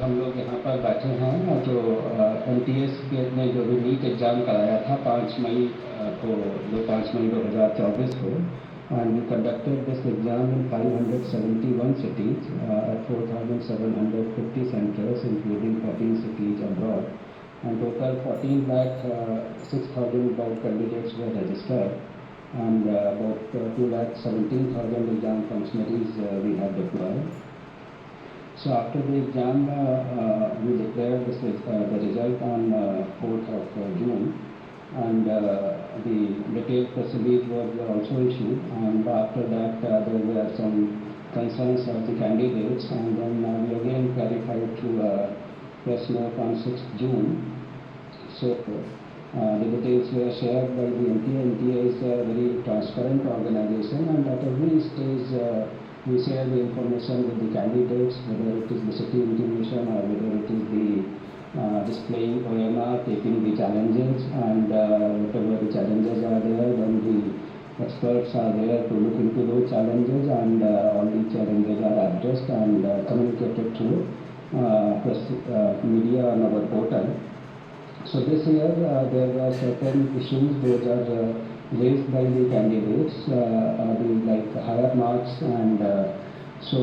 हम लोग यहाँ पर बैठे हैं जो NTS ने जो भी नीट एग्ज़ाम कराया था 5 मई को 5 मई 2024 को, and we conducted this exam in 571 cities at 4,750 centers including 14 cities abroad, and total 14 lakh 6,000 about candidates were registered, and about 2 lakh 17,000 exam functionaries we have deployed. So after the exam, we declared the result on 4th of June, and the detailed press release was also issued. And after that, there were some concerns of the candidates, and then we again clarified through a press note on 6th June. So the details were shared by the NTA. NTA is a very transparent organization, and at every stage we share the information with the candidates, whether it is the city intimation or whether it is the displaying OMR, taking the challenges, and whatever the challenges are there, then the experts are there to look into those challenges, and all the challenges are addressed and communicated through press media on our portal. So this year there were certain issues that are raised by the candidates, like higher marks and so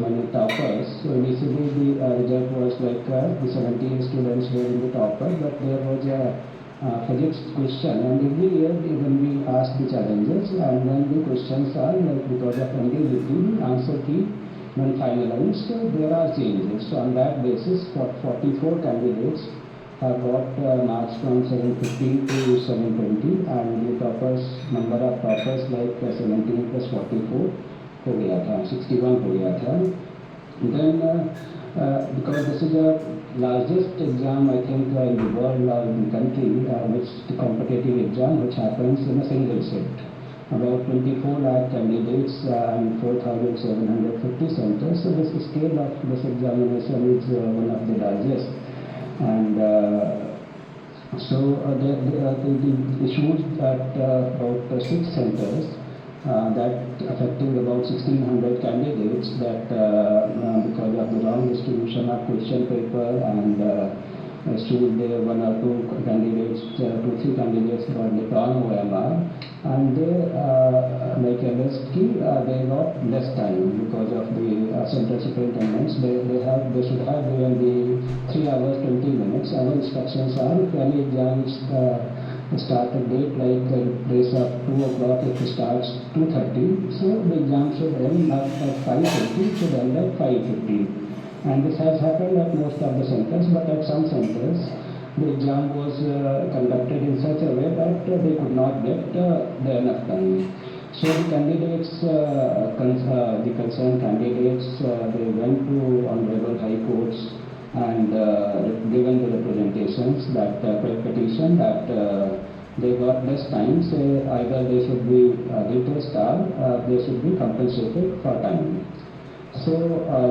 many toppers. So initially the result was like the 17 students were in the topper, but there was a physics question, and every year when we ask the challenges, and then the questions are like, because of ambiguity, answer key when finalized, so there are changes. So on that basis, 44 candidates have got marks from 750 to 720, and the toppers, number of toppers like 17 plus 44 हो गया था, 61 हो गया था. Then because this is the largest exam I think in the world or in the country, which the competitive exam which happens in a single shift. About 24 lakh candidates and 4,750 centers. So this scale of this examination is one of the largest. And the issues at about 6 centers that affecting about 1,600 candidates, that because of the wrong distribution of question paper, and issued one or two candidates, 2-3 candidates got the wrong OMR, and they like a list key, they got less time because of the center superintendents. They should have given the 3 hours 20 minutes. Our instructions are, if any exam start a date like place of 2 o'clock, if it starts 2:30, so the exam should end not at 5:50, it should end at 5:50. And this has happened at most of the centers, but at some centers the exam was conducted in such a way that they could not get enough time. So the candidates, the concerned candidates, they went to Honorable High Courts and given the representations that petition that they got less time, say either they should be replaced or they should be compensated for time. So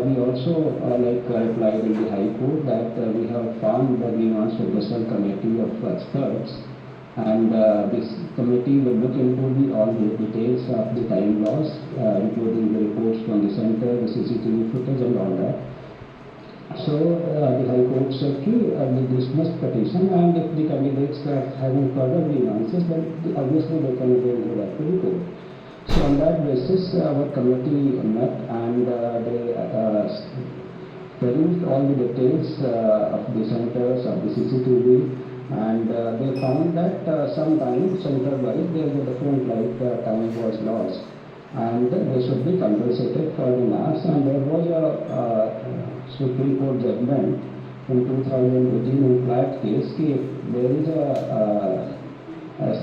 we also replied in the High Court that we have formed the Greenhouse Reversal Committee of experts, and this committee will look into all the details of the time loss, including the reports from the center, the CCTV footage and all that. So the High Court said we dismissed petition, and if the candidates are having further grievances, then obviously they can again go back to the court. So on that basis, our committee met, and they perused all the details of the centers, of the CCTV, and they found that sometimes center-wise there is a different time was lost, and they should be compensated for the marks. And there was a Supreme Court judgment in 2018 in Platt case कि there is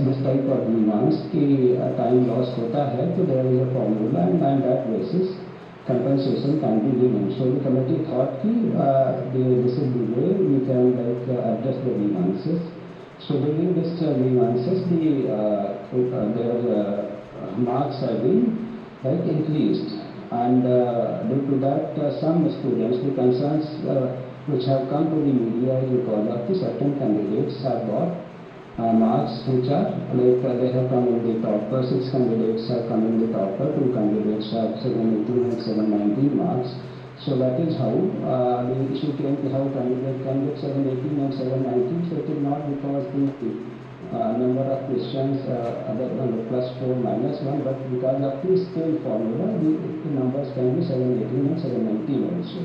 this type of demands कि time loss होता है, तो there is a formula, and on that basis compensation can be given. So the committee thought कि this is the way we can address the grievances. So during this grievances, their marks have been increased, and due to that some students, the concerns which have come to the media is because of the certain candidates have got marks which are they have come in the topper. 6 candidates have come in the topper, 2 candidates have 718 and 719 marks. So that is how the issue came to how candidate can get 718 and 719. So it is not because the number of questions other than +4 -1, but because of the scale formula, the numbers can be 718 and 719 also.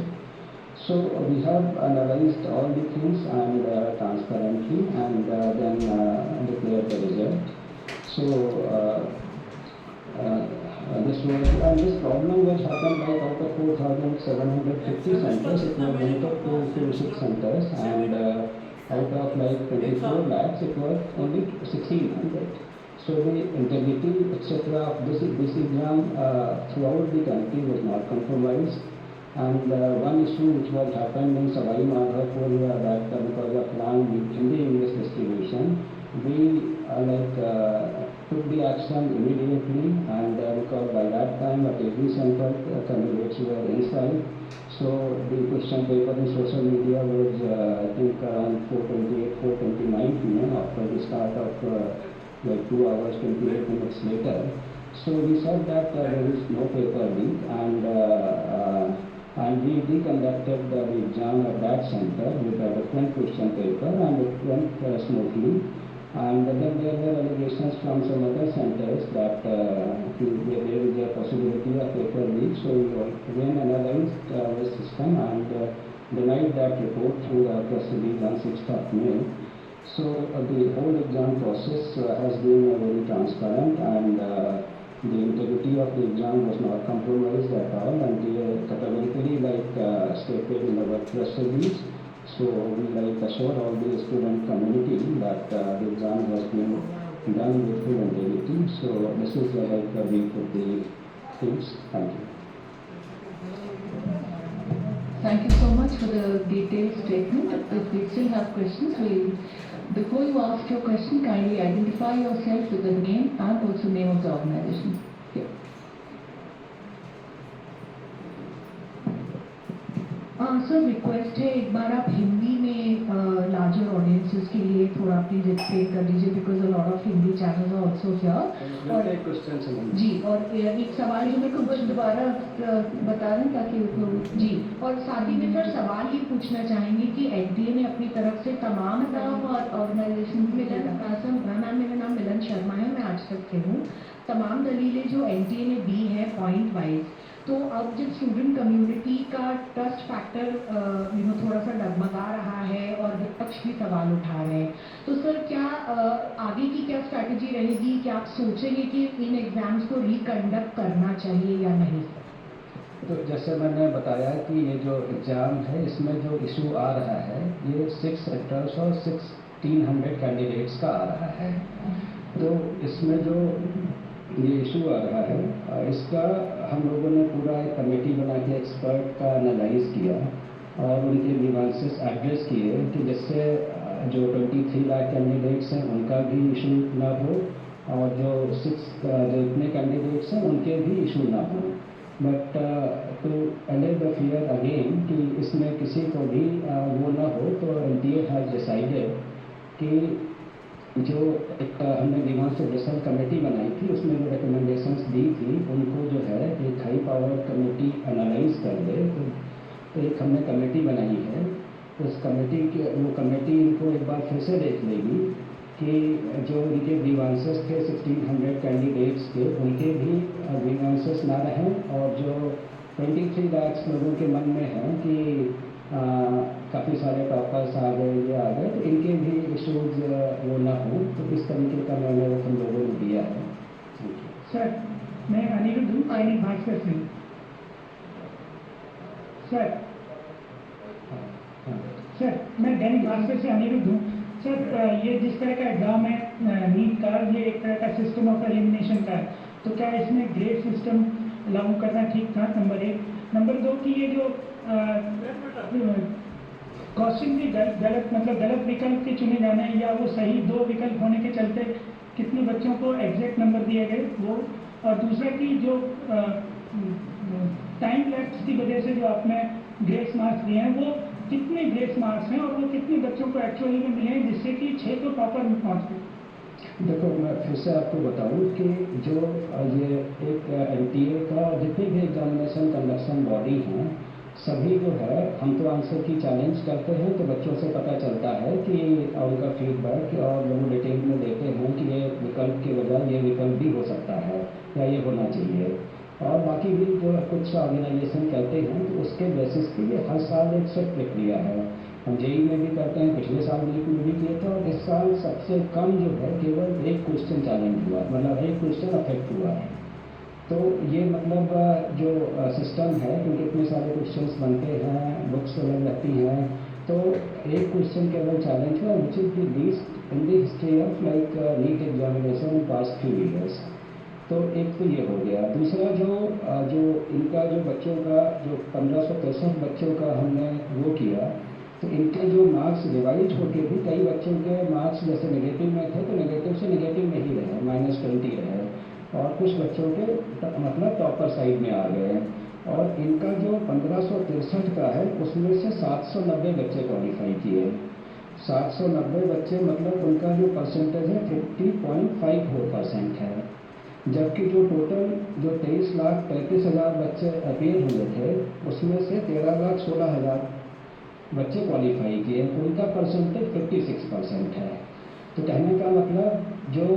So we have analyzed all the things and transparently, and then declared the result. So this problem was happened by out of 4,750 centers, it was limited to 6 centers, and out of like 24 lakhs, it was only 1,600. So the integrity, etc. of this exam throughout the country was not compromised. And one issue which was happened in Savai Madhavpur, that because of long Hindi-English distribution, we took the action immediately, and because by that time at every center candidates were inside. So the question paper in social media was I think around 4:28, 4:29 p.m. after the start of like 2 hours 28 minutes later. So we said that there is no paper leak, and we conducted the exam at that center with a different question paper, and it went smoothly. And then there were allegations from some other centers that there is a possibility of paper leak. So we again analyzed the system and denied that report through the press release on 6th of May. So the whole exam process has been very transparent, and the integrity of the exam was not compromised at all, and we categorically stated in our press release. So we assured all the student community that the exam has been done with full integrity. So this is a brief of the things. Thank you. Thank you so much for the detailed statement. If we still have questions, before you ask your question, kindly identify yourself with the name and also name of the organization. Sir request है, एक बार आप हिंदी में larger audiences के लिए थोड़ा please explain कर दीजिए, because a lot of Hindi channels are also here. और जी, और एक सवाल जो मेरे को बस दोबारा बता दें ताकि जी, और साथ ही में सर सवाल ये पूछना चाहेंगे कि एनटीए ने अपनी तरफ से तमाम ऑर्गेनाइजेशन मैम, मेरा नाम मिलन शर्मा है, मैं आज तक से हूँ। तमाम दलीलें जो एनटीए ने दी है पॉइंट वाइज, तो अब जब स्टूडेंट कम्युनिटी का ट्रस्ट फैक्टर थोड़ा सा डगमगा रहा है और विपक्ष भी सवाल उठा रहे हैं, तो सर क्या आगे की क्या स्ट्रैटेजी रहेगी? क्या आप सोचेंगे कि इन एग्जाम्स को रिकंडक्ट करना चाहिए या नहीं? तो जैसे मैंने बताया कि ये जो एग्ज़ाम है, इसमें जो इशू आ रहा है ये 6 सेक्टर्स और 1600 कैंडिडेट्स का आ रहा है। तो इसमें जो ये इशू आ रहा है, इसका हम लोगों ने पूरा एक कमेटी बना के एक्सपर्ट का एनालाइज किया और उनके ग्रीवांसेस एड्रेस किए कि जिससे जो 23 लाख कैंडिडेट्स हैं उनका भी इशू ना हो, और जो इतने कैंडिडेट्स हैं उनके भी इशू ना हो। बट टू एले द फियर अगेन कि इसमें किसी को भी वो ना हो, तो एनटीए हैज डिसाइडेड कि जो एक हमने ग्रीवांस एड्रेसल कमेटी बनाई थी, उसमें जो रिकमेंडेशंस दी थी उनको जो है एक हाई पावर कमेटी एनालाइज कर दे। तो एक हमने कमेटी बनाई है, उस कमेटी के वो कमेटी इनको एक बार फिर से देख लेगी कि जो उनके ग्रीवांसेस थे 1600 कैंडिडेट्स के, उनके भी ग्रीवांसेस ना रहें, और जो 23 लाख लोगों के मन में है कि काफ़ी सारे टॉपर्स आ गए, ये आ गए, तो इनके भी इशूज़ वो ना हो। तो इस तरीके का मैंने हम लोगों ने दिया है। सर मैं अनिरुद्ध हूँ, दैनिक भास्कर से। सर मैं दैनिक भास्कर से अनिरुद्ध हूँ। सर ये जिस तरह का एग्जाम है नीट का, ये एक तरह का सिस्टम ऑफ एलिमिनेशन का है, तो क्या इसमें ग्रेड सिस्टम लागू करना ठीक था? नंबर 1। नंबर 2 कि ये जो कॉस्टिंग भी गलत विकल्प के चुने जाने हैं, या वो सही 2 विकल्प होने के चलते कितने बच्चों को एग्जैक्ट नंबर दिए गए वो। और दूसरा कि जो टाइम लैप्स की वजह से जो आपने ग्रेस मार्क्स दिए हैं, वो कितने ग्रेस मार्क्स हैं और वो कितने बच्चों को एक्चुअली में मिले हैं, जिससे कि 6 तो टॉपर में पहुँच गए? देखो, मैं फिर से आपको बताऊं कि जो ये एक एनटीए का जितनी भी एग्जामिनेशन कंडक्शन बॉडी हैं, सभी जो है हम तो आंसर की चैलेंज करते हैं तो बच्चों से पता चलता है कि उनका फीडबैक और लोग डिटेल में देते हैं कि ये विकल्प के बजाय ये विकल्प भी हो सकता है या ये होना चाहिए। और बाकी भी जो कुछ ऑर्गेनाइजेशन कहते हैं तो उसके बेसिस पे ये हर साल एक सेट प्रक्रिया है। हम जेई में भी करते हैं, पिछले साल नीट में भी किए थे और इस साल सबसे कम जो है केवल एक क्वेश्चन चैलेंज हुआ, मतलब एक क्वेश्चन अफेक्ट हुआ है। तो ये मतलब जो सिस्टम है, क्योंकि इतने सारे क्वेश्चंस बनते हैं, बुक्स अलग रहती हैं, तो एक क्वेश्चन केवल चैलेंज हुआ which is the least in the history of like NEET examination in past few years. तो एक तो ये हो गया। दूसरा जो इनका जो बच्चों का जो 1563 बच्चों का हमने वो किया, तो इनके जो मार्क्स रिवाइज होके भी कई बच्चों के मार्क्स जैसे नेगेटिव में थे तो नेगेटिव से नेगेटिव में ही रहे, -20 रहे, और कुछ बच्चों के मतलब टॉपर साइड में आ गए। और इनका जो 1563 का है उसमें से 790 बच्चे क्वालिफाई किए। 790 बच्चे मतलब उनका जो परसेंटेज है 50.54% है। जबकि जो टोटल जो 23,35,000 बच्चे अपीयर हुए थे उसमें से 13,16,000 बच्चे क्वालिफाई किए, तो उनका परसेंटेज 56% है। तो कहने का मतलब जो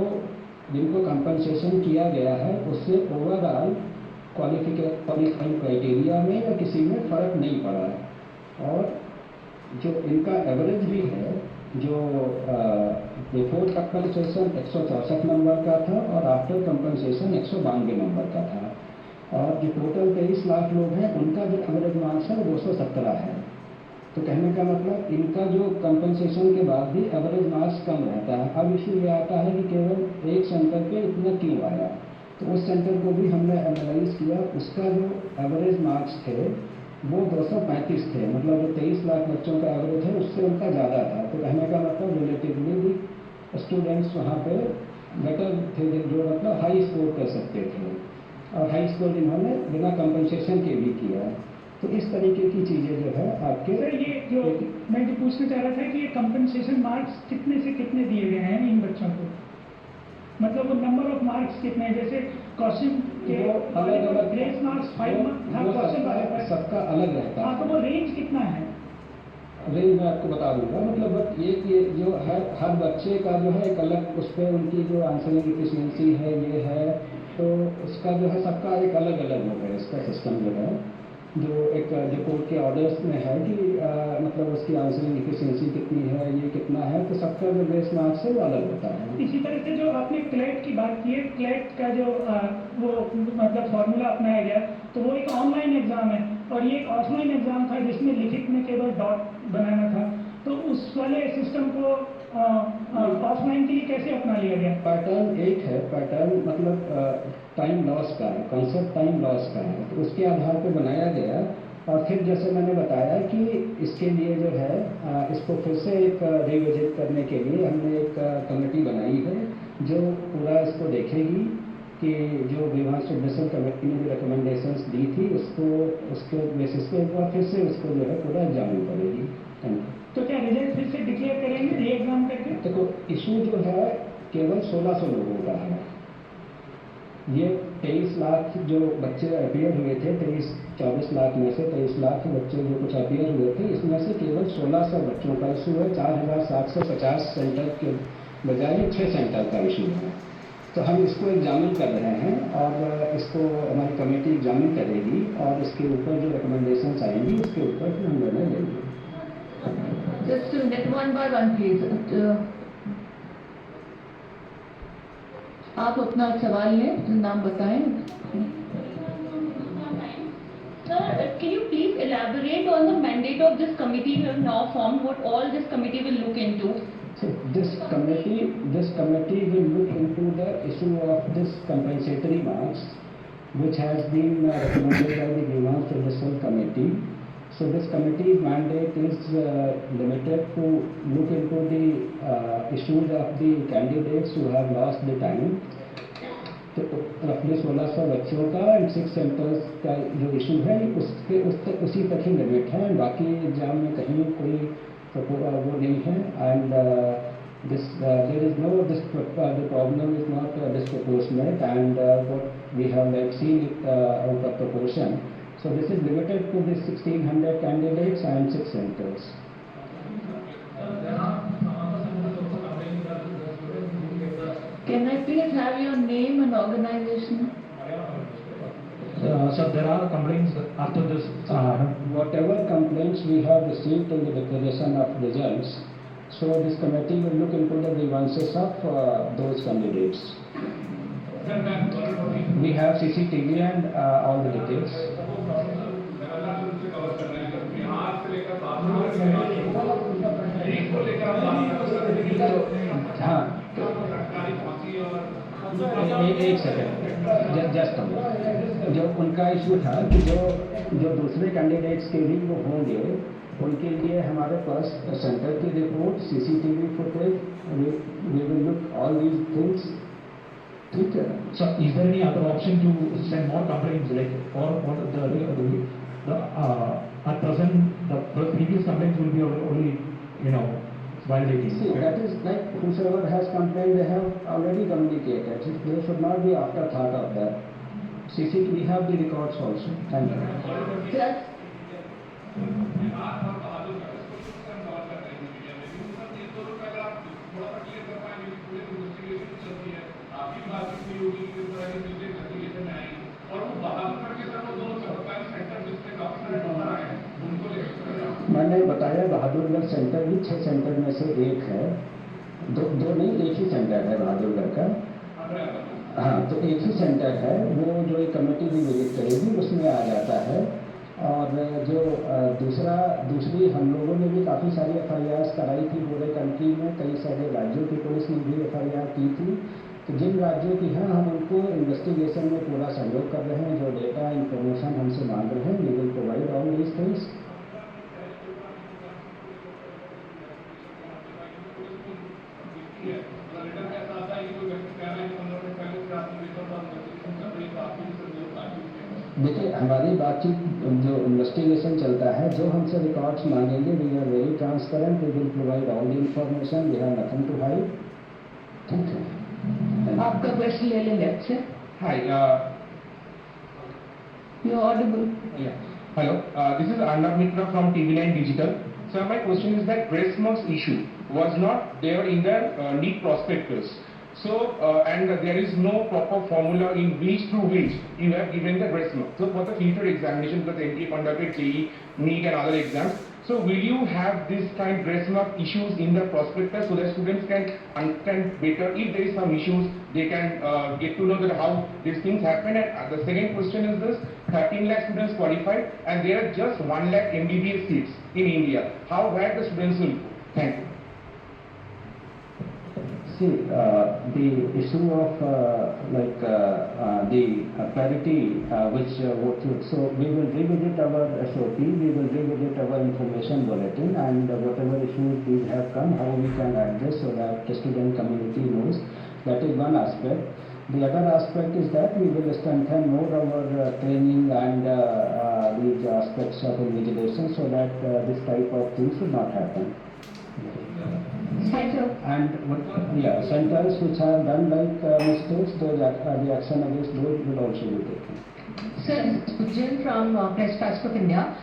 जिनको कंपनसेशन किया गया है उससे ओवरऑल क्वालिफाइंग क्राइटेरिया में या किसी में फ़र्क नहीं पड़ा है। और जो इनका एवरेज भी है, जो बिफोर कंपनसेशन 164 नंबर का था और आफ्टर कंपनसेशन 192 नंबर का था। और जो टोटल 23 लाख लोग हैं उनका जो एवरेज मार्क्स है वो 217 है। तो कहने का मतलब इनका जो कंपनसेशन के बाद भी एवरेज मार्क्स कम रहता है। अब इशू ये आता है कि केवल एक सेंटर पे इतना क्यों आया, तो उस सेंटर को भी हमने एनालाइज किया। उसका जो एवरेज मार्क्स थे वो 235 थे, मतलब जो 23 लाख बच्चों का एवरेज है उससे उनका ज़्यादा था। तो कहने का मतलब रिलेटिवली भी स्टूडेंट्स वहाँ पे बेटर थे, जो मतलब हाई स्कोर कर सकते थे, और हाई स्कोर इन्होंने बिना कंपनसेशन के भी किया। तो इस तरीके की चीज़ें जो है आपके सर ये जो मैं जो पूछना चाह रहा था कि ये कंपनसेशन मार्क्स कितने से कितने दिए गए हैं इन बच्चों को, मतलब वो नंबर ऑफ मार्क्स कितने हैं? जैसे क्वेश्चन के अलग अलग ग्रेस मार्क्स 5 था क्वेश्चन वाले पर, सबका अलग रहता हाँ, तो वो रेंज कितना है? रेंज मैं आपको बता दूंगा। मतलब ये जो है हर बच्चे का जो है एक अलग उस पर उनकी जो आंसरिंग एफिशिएंसी है ये है, तो उसका जो है सबका एक अलग अलग हो गया इसका सिस्टम जो है, जो एक जो कोर्ट के ऑर्डर्स में है कि मतलब उसकी आंसरिंग एफिशिएंसी कितनी है, ये कितना है, तो सबका जो बेस मार्क्स है वो अलग होता है। इसी तरह से जो आपने क्लेट की बात की है, क्लेट का जो वो मतलब फॉर्मूला अपनाया गया, तो वो एक ऑनलाइन एग्जाम है और ये एक ऑफलाइन एग्जाम था जिसमें लिखित में केवल डॉट बनाना था। तो उस वाले सिस्टम को ऑफलाइन के लिए कैसे अपना लिया गया? पैटर्न एक है, पैटर्न मतलब टाइम लॉस का है, कॉन्सेप्ट टाइम लॉस का है, तो उसके आधार पर बनाया गया। और फिर जैसे मैंने बताया कि इसके लिए जो है इसको फिर से एक रिविजिट करने के लिए हमने एक कमेटी बनाई है जो पूरा इसको देखेगी कि जो विभाग एडमिशन कमेटी ने जो रिकमेंडेशंस दी थी उसको उसके बेसिस पे एक बार फिर से उसको जो है पूरा एग्जामिन करेगी। Thank you. तो क्या रिजल्ट फिर से डिक्लेयर करेंगे री एग्जाम करके? देखो इशू जो है केवल 1600 लोगों का है। ये 23 लाख जो बच्चे अपीयर हुए थे, 24 लाख में से 23 लाख बच्चे जो कुछ अपीयर हुए थे, इसमें से केवल 1600 बच्चों का इशू है। 4750 सेंटर के बजाय 6 सेंटर का इशू है। तो हम इसको एग्जामिन कर रहे हैं और इसको हमारी कमेटी एग्जामिन करेगी और इसके ऊपर जो रिकमेंडेशंस आएंगी उसके ऊपर फिर हम निर्णय लेंगे। Just to get one by one, please. आप अपना सवाल लें, नाम बताएं। Sir, can you please elaborate on the mandate of this committee you have now formed, what all this committee will look into? So this committee will look into the issue of this compensatory marks, which has been recommended by the Vimas Judicial Committee. So this committee's mandate is limited to look into the issues of the candidates who have lost the time. तो रफली 1600 बच्चों का and 6 centres का जो issue है उसी तक ही limit है। बाकी एग्जाम में कहीं कोई वो नहीं है। And this there is no the problem is not disproportionate and what we have like seen it out of proportion. So this is limited to the 1600 candidates and 6 centers. Can I please have your name and organization? So there are complaints after this. Whatever complaints we have received in the declaration of results, so this committee will look into the grievances of those candidates. We have CCTV and all the details. हाँ एक second just जो उनका issue था कि जो दूसरे candidates के भी वो होंगे उनके लिए हमारे पास सेंटर की report CCTV footage we will look all these things ठीक है. So is there any other option to send more complaints like or at present the previous complaints will be only violating? See, that is like whosoever has complained, they have already communicated. There should not be afterthought of that. We have the records also. Thank you. Just मैंने बताया Bahadurgarh centre भी 6 centre में से एक है. दो नहीं, एक ही सेंटर है बहादुरगढ़ का. हाँ, तो एक ही सेंटर है. वो जो एक कमेटी भी विजिट करेगी उसमें आ जाता है. और जो दूसरी हम लोगों ने भी काफ़ी सारी FIRs कराई थी पूरे कंट्री में. कई सारे राज्यों की पुलिस ने भी FIR की थी. तो जिन राज्यों की हैं हम उनको इन्वेस्टिगेशन में पूरा सहयोग कर रहे हैं. जो डेटा इंफॉर्मेशन हमसे मांग रहे हैं we will provide all these things. देखिए हमारी बातचीत जो इन्वेस्टिगेशन चलता है, जो हमसे रिकॉर्ड्स मांगेंगे we are very transparent. We will provide all the information. We have nothing to hide. ठीक है. आपका क्वेश्चन ले लें लेफ्ट से. Hi, you audible. yeah. Hello, this is Arnav Mitra from TV9 Digital. So my question is that grace marks issue was not there in the NEET prospectus. So and there is no proper formula in which through which you have given the grace mark. So for the future examination, because NTA conducted JEE, NEET and other exams. So will you have this kind of grace mark issues in the prospectus so that students can understand better if there is some issues, they can get to know that how these things happen. And the second question is this: 13 lakh students qualified and there are just 1 lakh MBBS seats in India. How bad the students will go? Thank you. See, the issue of the parity which so we will revisit our SOP, we will revisit our information bulletin, and whatever issues these have come, how we can address so that the student community knows. That is one aspect. The other aspect is that we will strengthen more our training and these aspects of invigilation so that this type of things should not happen. And centers which have done mistakes, the action against those will also be taken. Sir, this is Ujjan from Press Trust of India.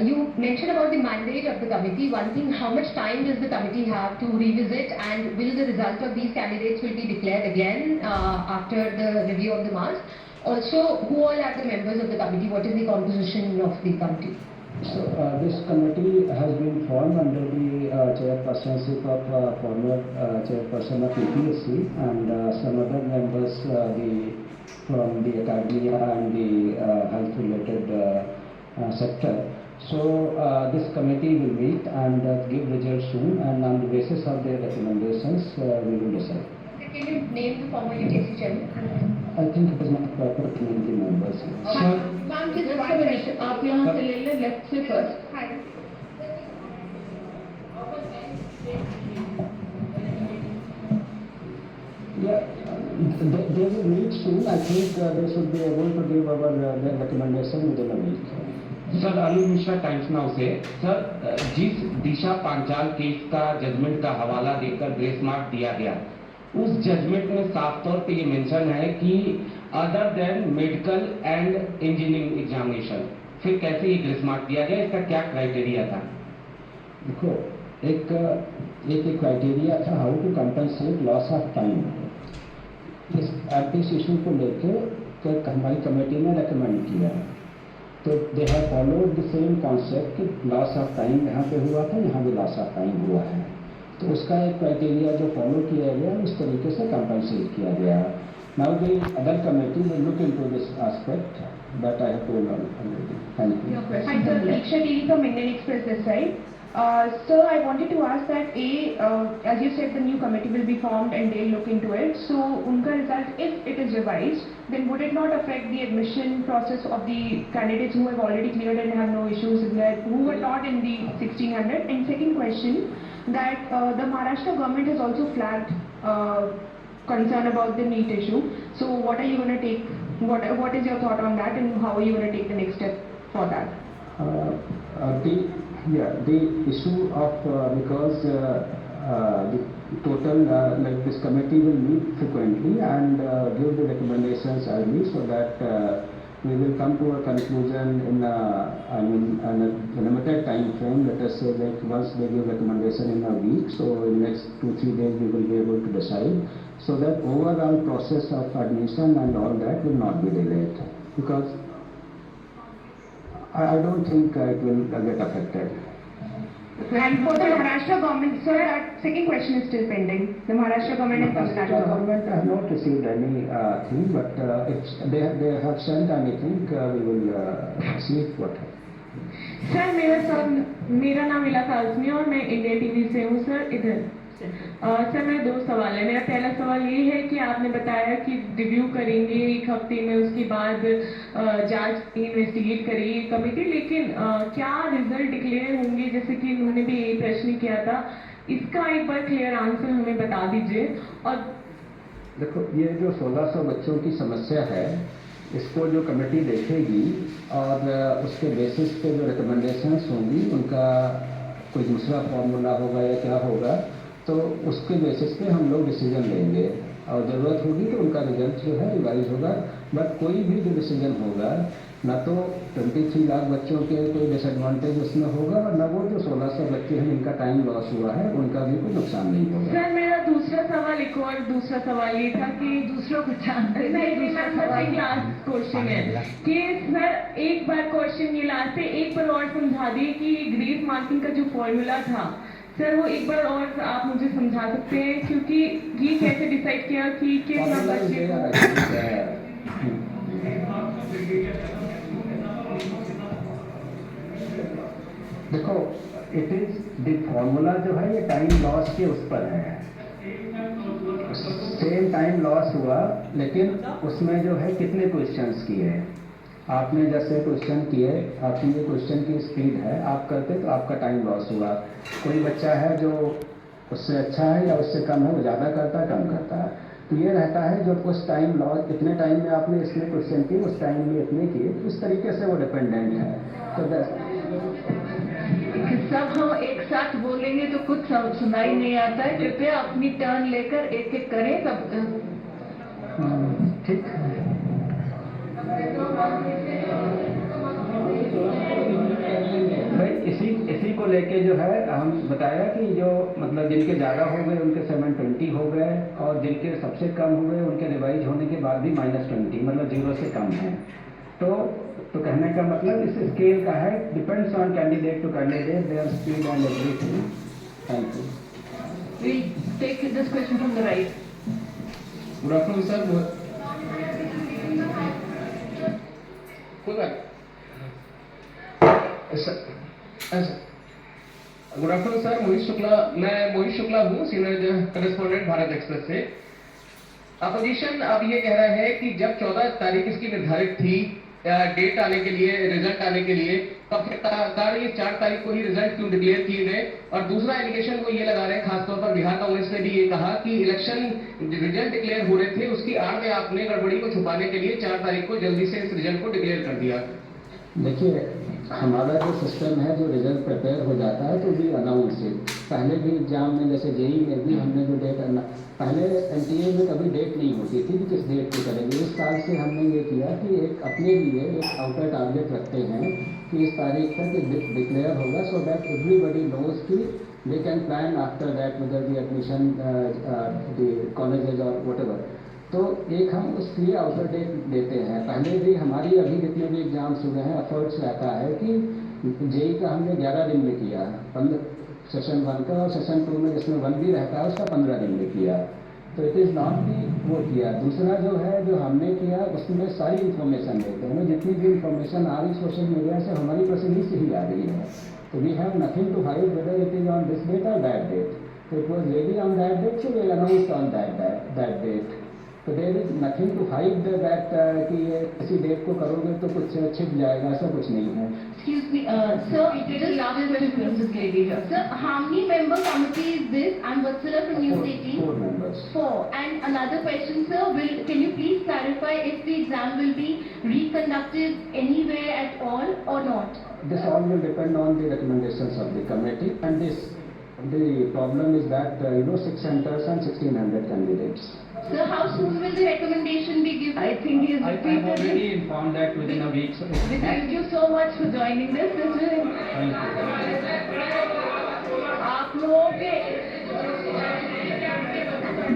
You mentioned about the mandate of the committee. One thing, how much time does the committee have to revisit, and will the result of these candidates will be declared again after the review of the marks? Also, who all are the members of the committee? What is the composition of the committee? So this committee has been formed under the chairpersonship of former chairperson of UPSC and some other members from the academia and the health related sector. So this committee will meet and give results soon, and on the basis of their recommendations we will decide. Can you name the former UTC chairman? I think it is not proper to name the members. Ma'am, just one minute. आप यहाँ से ले लें left से first. Hi. Yeah, they will meet soon. I think they should be able to give our their recommendation within a week. Sir Anil Mishra times now से. Sir जिस दिशा Panchal case का judgement का हवाला देकर ग्रेस मार्क दिया गया, उस जजमेंट में साफ तौर पे ये मेंशन है कि other than medical and engineering examination, फिर कैसे ये ग्रेस मार्क दिया गया, इसका क्या क्राइटेरिया था? देखो, एक क्राइटेरिया था how to compensate loss of time. इस इशू को लेकर हमारी कमेटी ने रेकमेंड किया, तो they have followed the same concept. Loss of time यहाँ पे हुआ था, यहाँ भी लॉस ऑफ टाइम हुआ है, तो उसका एक क्राइटेरिया जो फॉलो किया गया उस तरीके से कंपनसेट किया गया। Now the other committee will look into this aspect that I have told already. Thank you. Hi sir, Diksha TV from Indian Express this side. Sir, I wanted to ask that as you said, the new committee will be formed and they'll look into it. So, unka result, if it is revised, then would it not affect the admission process of the candidates who have already cleared and have no issues, who were not in the 1600? And second question, that the Maharashtra government has also flagged concern about the NEET issue. So, what are you going to take? What is your thought on that, and how are you going to take the next step for that? The issue of because the total like this committee will meet frequently and give the recommendations early, so that we will come to a conclusion in a limited time frame. Let us say that once they give recommendation in a week, so in next 2-3 days we will be able to decide, so that overall process of admission and all that will not be delayed, because I don't think it will get affected. And for the Maharashtra government, sir, that second question is still pending. The Maharashtra government and Tamil Nadu government. Government have not received any thing, but if they have sent anything, we will see what happens. Sir मेरा नाम इलाका आजमी और मैं India TV से हूँ sir इधर। Sir मेरे 2 सवाल है। मेरा पहला सवाल ये है कि आपने बताया कि रिव्यू करेंगे 1 हफ्ते में, उसके बाद जांच इन्वेस्टिगेट करेगी कमेटी, लेकिन क्या रिजल्ट डिक्लेयर होंगे, जैसे कि उन्होंने भी यही प्रश्न किया था, इसका एक बार क्लियर आंसर हमें बता दीजिए। और देखो, ये जो 1600 बच्चों की समस्या है, इसको जो कमेटी देखेगी और उसके बेसिस पे जो रिकमेंडेशंस होंगी, उनका कोई दूसरा फॉर्मूला होगा या क्या होगा, तो उसके बेसिस पे हम लोग डिसीजन लेंगे, और ज़रूरत होगी तो उनका रिजल्ट जो है रिवाइज होगा। बट कोई भी जो डिसीजन होगा, ना तो 23 लाख बच्चों के कोई डिसएडवांटेज उसमें होगा, और ना वो जो 1600 बच्चे हैं जिनका टाइम लॉस हुआ है उनका भी कोई नुकसान नहीं होगा। सर मेरा दूसरा सवाल ये था कि दूसरा कुछ लास्ट क्वेश्चन है कि सर एक बार क्वेश्चन ये लास्ट है, एक बार और समझा दिए कि ग्रेस मार्किंग का जो फॉर्मूला था सर, वो एक बार और आप मुझे समझा सकते हैं, क्योंकि ये कैसे डिसाइड किया कि किस बच्चे को। देखो, इट इज द फॉर्मूला जो है ये टाइम लॉस के उस पर है, सेम टाइम लॉस हुआ, लेकिन उसमें जो है कितने क्वेश्चंस किए। आपने जैसे क्वेश्चन किए, आपकी ये क्वेश्चन की स्पीड है, आप करते तो आपका टाइम लॉस हुआ। कोई बच्चा है जो उससे अच्छा है या उससे कम है, वो ज़्यादा करता है, कम करता है, तो ये रहता है जो उस टाइम लॉस, इतने टाइम में आपने इसमें क्वेश्चन किए, उस टाइम में इतने किए, उस तरीके से वो डिपेंडेंट है। तो सब हम एक साथ बोलेंगे तो कुछ सुनाई नहीं आता है, कृपया अपनी टर्न लेकर एक एक करें तब। ठीक है। भाई इसी को लेके जो है हम बताया कि जो मतलब जिनके ज़्यादा हो गए उनके 720 हो गए, और जिनके सबसे कम हुए उनके रिवाइज होने के बाद भी -20, मतलब 0 से कम है। तो कहने का मतलब इस स्केल का है, depends on candidate to candidate, their speed and everything. Thank you. We'll take this question from the right. Good afternoon, sir. कोई बात। गुड आफ्टरनून सर, मैं मोहित शुक्ला हूँ, सीनियर करेस्पॉन्डेंट भारत एक्सप्रेस से। अपोजिशन अब ये कह रहा है कि जब 14 तारीख इसकी निर्धारित थी डेट आने के लिए, रिजल्ट आने के लिए, तब फिर ये 4 तारीख को ही रिजल्ट क्यों डिक्लेयर किए गए। और दूसरा एलिगेशन वो ये लगा रहे हैं, खासतौर पर बिहार कांग्रेस ने भी ये कहा कि इलेक्शन रिजल्ट डिक्लेयर हो रहे थे, उसकी आड़ में आपने गड़बड़ी को छुपाने के लिए 4 तारीख को जल्दी से इस रिजल्ट को डिक्लेयर कर दिया। देखिए, हमारा जो सिस्टम है, जो रिजल्ट प्रिपेयर हो जाता है तो भी अनाउंस है। पहले भी एग्जाम में जैसे जेई में भी हमने जो डेट पहले एनटीए में कभी डेट नहीं होती थी कि किस डेट पे करेंगे। इस साल से हमने ये किया कि एक अपने लिए एक आउटर टारगेट रखते हैं कि इस तारीख तक डिक्लेयर होगा, सो दैट एवरीबडी नोज कि they can plan after that whether the admission the colleges और व्हाटएवर। तो एक हम उसके लिए आउटर डेट देते हैं। पहले भी हमारी अभी जितने भी एग्जाम्स हुए हैं एफर्ट्स रहता है कि जेई का हमने 11 दिन में किया, सेशन 1 का, और सेशन 2 में जिसमें 1 भी रहता है उसका 15 दिन में किया। तो इट इज़ नॉट भी वो किया। दूसरा जो है जो हमने किया उसमें सारी इन्फॉर्मेशन देते हैं, जितनी भी इन्फॉर्मेशन आ रही सोशल मीडिया से हमारी प्रोसीडिंग से ही आ रही है। तो we have nothing to hide whether it is on this date और दैट डेट। तो it was ready on that date, so we announced on that date. तो there is nothing to hide that कि ये किसी date को करोगे तो कुछ छिप जाएगा, ऐसा कुछ नहीं है। Excuse me, sir, just last question from this lady here. Sir, how many member committee is this? I'm Vatsala from News 18. 4 members. 4. And another question, sir, can you please clarify if the exam will be reconducted anywhere at all or not? This all will depend on the recommendations of the committee, and the problem is that 6 centers and 1600 candidates. Sir, how soon will the recommendation be given? I think he is I'm already informed that within a week. So Thank you so much for joining this. This will... आप लोगों के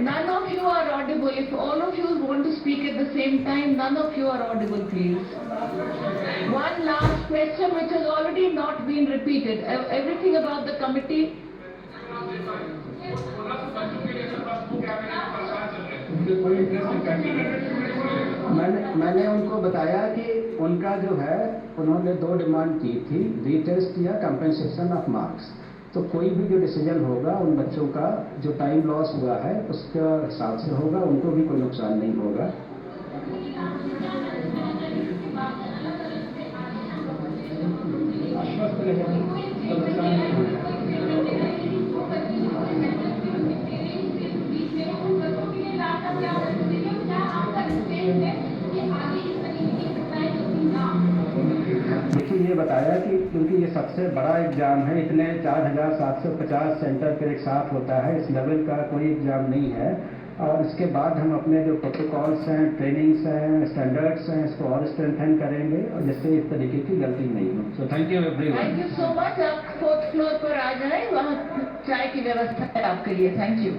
none of you are audible. If all of you want to speak at the same time, none of you are audible, please. One last question which has already not been repeated. Everything about the committee. मैंने उनको बताया कि उनका जो है उन्होंने 2 demand की थी, रीटेस्ट या कंपेंसेशन ऑफ मार्क्स। तो कोई भी जो डिसीजन होगा उन बच्चों का जो टाइम लॉस हुआ है उसके हिसाब से होगा, उनको भी कोई नुकसान नहीं होगा। आश्वस्त रहेंगे तो नुकसान नहीं होगा। देखिए ये बताया कि क्योंकि ये सबसे बड़ा एग्जाम है, इतने 4750 सेंटर पर एक साथ होता है, इस लेवल का कोई एग्जाम नहीं है। और इसके बाद हम अपने जो प्रोटोकॉल्स हैं, ट्रेनिंग्स हैं, स्टैंडर्ड्स हैं, इसको और स्ट्रेंथन करेंगे और जिससे इस तरीके की गलती नहीं हो। So thank you everyone. Thank you so much. आप 4th फ्लोर पर आ जाए, वहाँ चाय की व्यवस्था है आपके लिए। Thank you.